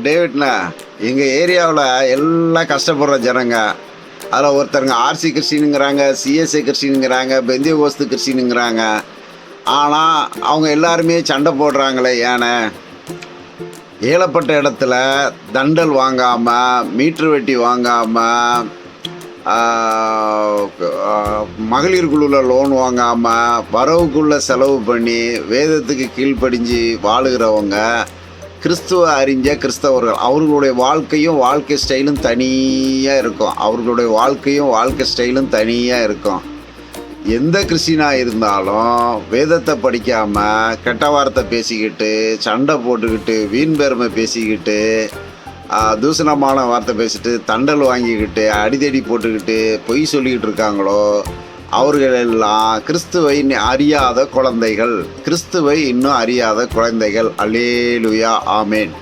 டேவிட்ண்ணா, எங்கள் ஏரியாவில் எல்லாம் கஷ்டப்படுற ஜனங்க. அதில் ஒருத்தருங்க ஆர்சி கிறிஸ்டினுங்கிறாங்க, சிஎஸ்ஐ கிறிஸ்டினுங்கிறாங்க, பெந்தேகோஸ்து கிறிஸ்டினுங்கிறாங்க. ஆனால் அவங்க எல்லாருமே சண்டை போடுறாங்களே ஏன்னு? ஏலப்பட்ட இடத்துல தண்டல் வாங்காமல், மீட்ரு வெட்டி வாங்காமல், மகளிர் குழுவில் லோன் வாங்காமல், வரவுக்குள்ளே செலவு பண்ணி வேதத்துக்கு கீழ்ப்படிஞ்சு வாழுகிறவங்க கிறிஸ்துவ அறிஞ்ச கிறிஸ்தவர்கள். அவர்களுடைய வாழ்க்கையும் வாழ்க்கை ஸ்டைலும் தனியாக இருக்கும். அவர்களுடைய வாழ்க்கையும் வாழ்க்கை ஸ்டைலும் தனியாக இருக்கும். எந்த கிறிஸ்டினாக இருந்தாலும் வேதத்தை படிக்காமல் கெட்ட வார்த்தை பேசிக்கிட்டு, சண்டை போட்டுக்கிட்டு, வீண் பெருமை பேசிக்கிட்டு, தூசணமான வார்த்தை பேசிட்டு, தண்டல் வாங்கிக்கிட்டு, அடிதடி போட்டுக்கிட்டு பொய் சொல்லிக்கிட்டு இருக்காங்களோ அவர்கள் எல்லாம் கிறிஸ்துவை அறியாத குழந்தைகள். கிறிஸ்துவை இன்னும் அறியாத குழந்தைகள். அல்லேலூயா, ஆமேன்.